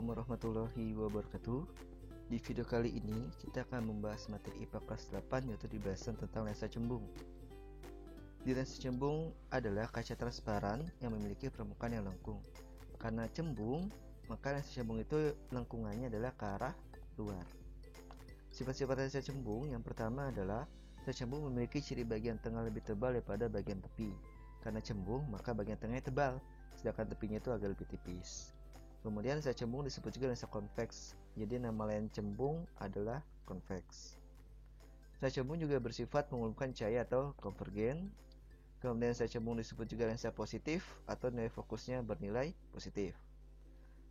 Assalamualaikum warahmatullahi wabarakatuh. Di video kali ini kita akan membahas materi IPA kelas 8, yaitu pembahasan tentang lensa cembung. Di lensa cembung adalah kaca transparan yang memiliki permukaan yang lengkung. Karena cembung, maka lensa cembung itu lengkungannya adalah ke arah luar. Sifat-sifat lensa cembung yang pertama adalah lensa cembung memiliki ciri bagian tengah lebih tebal daripada bagian tepi. Karena cembung, maka bagian tengahnya tebal, sedangkan tepinya itu agak lebih tipis. Kemudian lensa cembung disebut juga lensa konveks. Jadi nama lain cembung adalah konveks. Lensa cembung juga bersifat mengumumkan cahaya atau konvergen. Kemudian lensa cembung disebut juga lensa positif atau nilai fokusnya bernilai positif.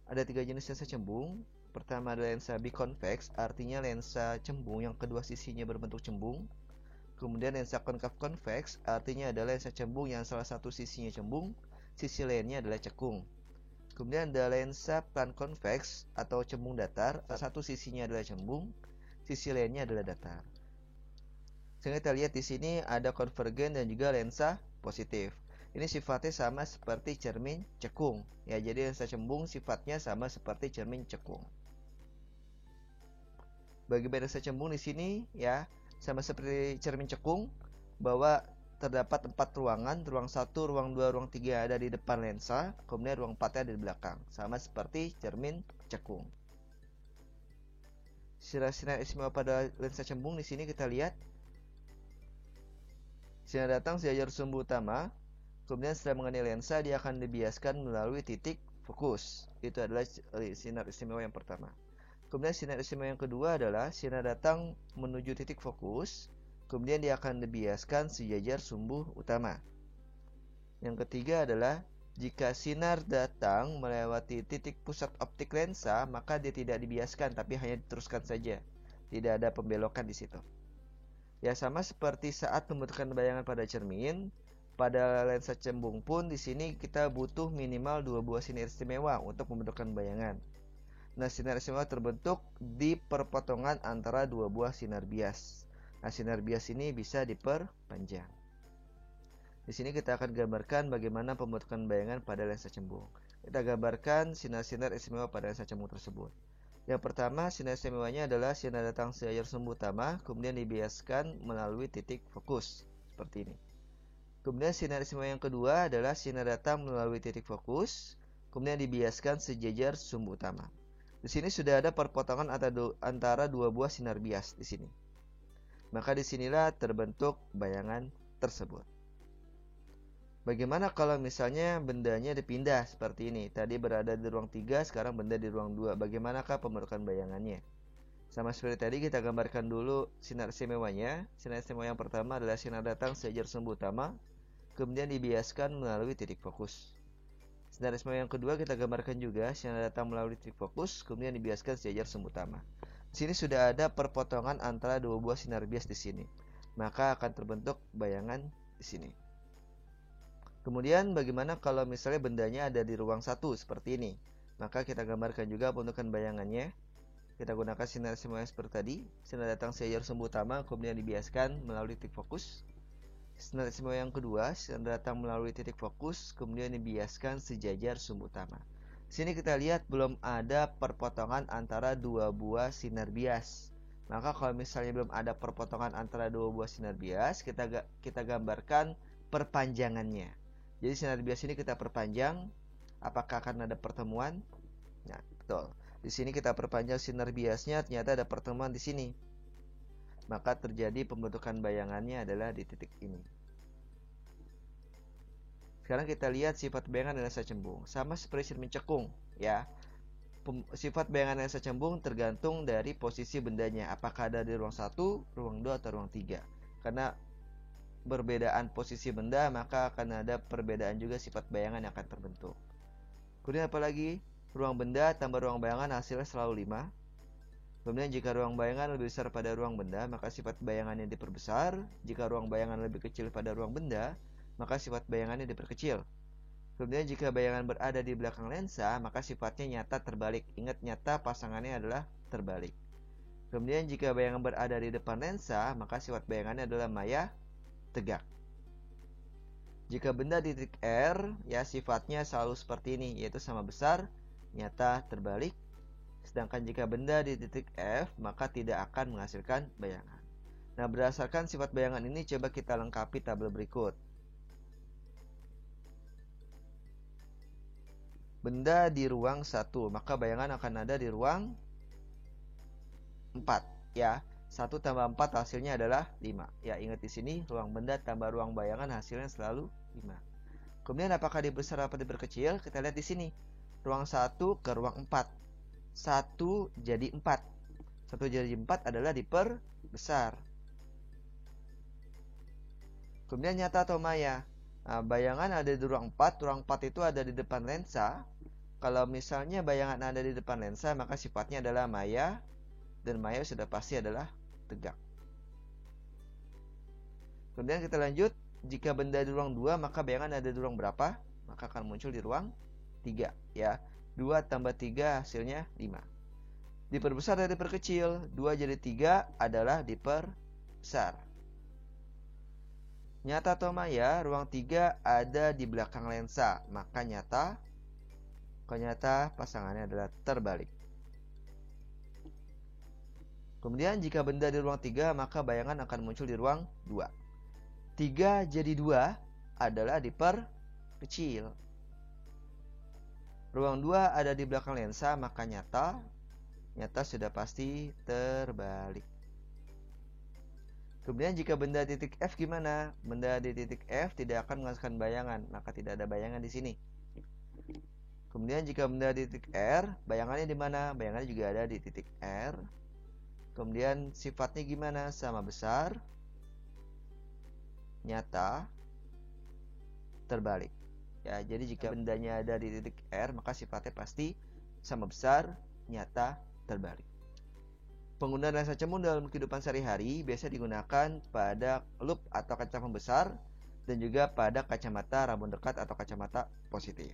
Ada 3 jenis lensa cembung. Pertama adalah lensa bikonveks, artinya lensa cembung yang kedua sisinya berbentuk cembung. Kemudian lensa konkav konveks, artinya adalah lensa cembung yang salah satu sisinya cembung, sisi lainnya adalah cekung. Kemudian ada lensa plan konveks atau cembung datar, salah satu sisinya adalah cembung, sisi lainnya adalah datar. Sehingga kita lihat di sini ada konvergen dan juga lensa positif. Ini sifatnya sama seperti cermin cekung. Ya, jadi lensa cembung sifatnya sama seperti cermin cekung. Bagi lensa cembung di sini ya sama seperti cermin cekung, bahwa terdapat 4 ruangan, ruang 1, ruang 2, ruang 3 ada di depan lensa, kemudian ruang 4 ada di belakang, sama seperti cermin cekung. Sinar-sinar istimewa pada lensa cembung di sini kita lihat. Sinar datang sejajar sumbu utama, kemudian setelah mengenai lensa dia akan dibiaskan melalui titik fokus. Itu adalah sinar istimewa yang pertama. Kemudian sinar istimewa yang kedua adalah sinar datang menuju titik fokus, kemudian dia akan dibiaskan sejajar sumbu utama. Yang ketiga adalah jika sinar datang melewati titik pusat optik lensa, maka dia tidak dibiaskan tapi hanya diteruskan saja. Tidak ada pembelokan di situ. Ya, sama seperti saat membentukkan bayangan pada cermin, pada lensa cembung pun di sini kita butuh minimal 2 buah sinar istimewa untuk membentukkan bayangan. Nah, sinar istimewa terbentuk di perpotongan antara 2 buah sinar bias. Nah, sinar bias ini bisa diperpanjang. Di sini kita akan gambarkan bagaimana pembentukan bayangan pada lensa cembung. Kita gambarkan sinar-sinar istimewa pada lensa cembung tersebut. Yang pertama, sinar istimewanya adalah sinar datang sejajar sumbu utama, kemudian dibiaskan melalui titik fokus, seperti ini. Kemudian sinar istimewa yang kedua adalah sinar datang melalui titik fokus, kemudian dibiaskan sejajar sumbu utama. Di sini sudah ada perpotongan antara 2 buah sinar bias di sini. Maka disinilah terbentuk bayangan tersebut. Bagaimana kalau misalnya bendanya dipindah seperti ini? Tadi berada di ruang 3, sekarang benda di ruang 2. Bagaimanakah pembentukan bayangannya? Sama seperti tadi, kita gambarkan dulu sinar istimewanya. Sinar istimewa yang pertama adalah sinar datang sejajar sumbu utama, kemudian dibiaskan melalui titik fokus. Sinar istimewa yang kedua kita gambarkan juga sinar datang melalui titik fokus, kemudian dibiaskan sejajar sumbu utama. Di sini sudah ada perpotongan antara 2 buah sinar bias di sini. Maka akan terbentuk bayangan di sini. Kemudian bagaimana kalau misalnya bendanya ada di ruang 1 seperti ini? Maka kita gambarkan juga pembentukan bayangannya. Kita gunakan sinar istimewa seperti tadi. Sinar datang sejajar sumbu utama, kemudian dibiaskan melalui titik fokus. Sinar istimewa yang kedua, sinar datang melalui titik fokus, kemudian dibiaskan sejajar sumbu utama. Di sini kita lihat belum ada perpotongan antara 2 buah sinar bias. Maka kalau misalnya belum ada perpotongan antara 2 buah sinar bias, kita gambarkan perpanjangannya. Jadi sinar bias ini kita perpanjang. Apakah akan ada pertemuan? Nah, betul. Di sini kita perpanjang sinar biasnya, ternyata ada pertemuan di sini. Maka terjadi pembentukan bayangannya adalah di titik ini. Sekarang kita lihat sifat bayangan lensa cembung. Sama seperti cermin cekung, ya. Sifat bayangan lensa cembung tergantung dari posisi bendanya. Apakah ada di ruang 1, ruang 2, atau ruang 3. Karena perbedaan posisi benda, maka akan ada perbedaan juga sifat bayangan yang akan terbentuk. Kemudian apalagi? Ruang benda tambah ruang bayangan hasilnya selalu 5. Kemudian jika ruang bayangan lebih besar pada ruang benda, maka sifat bayangannya diperbesar. Jika ruang bayangan lebih kecil pada ruang benda, maka sifat bayangannya diperkecil. Kemudian jika bayangan berada di belakang lensa, maka sifatnya nyata terbalik. Ingat, nyata pasangannya adalah terbalik. Kemudian jika bayangan berada di depan lensa, maka sifat bayangannya adalah maya tegak. Jika benda di titik R, ya sifatnya selalu seperti ini, yaitu sama besar, nyata terbalik. Sedangkan jika benda di titik F, maka tidak akan menghasilkan bayangan. Nah, berdasarkan sifat bayangan ini, coba kita lengkapi tabel berikut. Benda di ruang 1, maka bayangan akan ada di ruang 4, ya. 1 tambah 4 hasilnya adalah 5. Ya, ingat di sini ruang benda tambah ruang bayangan hasilnya selalu 5. Kemudian apakah dibesar atau diperkecil? Kita lihat di sini. Ruang 1 ke ruang 4. 1 jadi 4. 1 jadi 4 adalah diperbesar. Kemudian nyata atau maya? Nah, bayangan ada di ruang 4. Ruang 4 itu ada di depan lensa. Kalau misalnya bayangan ada di depan lensa, maka sifatnya adalah maya. Dan maya sudah pasti adalah tegak. Kemudian kita lanjut. Jika benda di ruang 2, maka bayangan ada di ruang berapa? Maka akan muncul di ruang 3. Ya, 2 tambah 3 hasilnya 5. Diperbesar dari diperkecil. 2 jadi 3 adalah diperbesar. Nyata atau maya? Ruang 3 ada di belakang lensa. Maka nyata. Kalau nyata, pasangannya adalah terbalik. Kemudian jika benda di ruang 3, maka bayangan akan muncul di ruang 2. 3 jadi 2 adalah diperkecil. Ruang 2 ada di belakang lensa, maka nyata. Nyata sudah pasti terbalik. Kemudian jika benda di titik F gimana? Benda di titik F tidak akan menghasilkan bayangan, maka tidak ada bayangan di sini. Kemudian jika benda di titik R, bayangannya di mana? Bayangannya juga ada di titik R. Kemudian sifatnya gimana? Sama besar, nyata, terbalik. Ya, jadi jika bendanya ada di titik R, maka sifatnya pasti sama besar, nyata, terbalik. Penggunaan lensa cembung dalam kehidupan sehari-hari biasa digunakan pada loop atau kaca pembesar dan juga pada kacamata rabun dekat atau kacamata positif.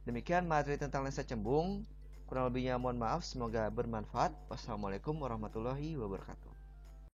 Demikian materi tentang lensa cembung. Kurang lebihnya mohon maaf, semoga bermanfaat. Wassalamualaikum warahmatullahi wabarakatuh.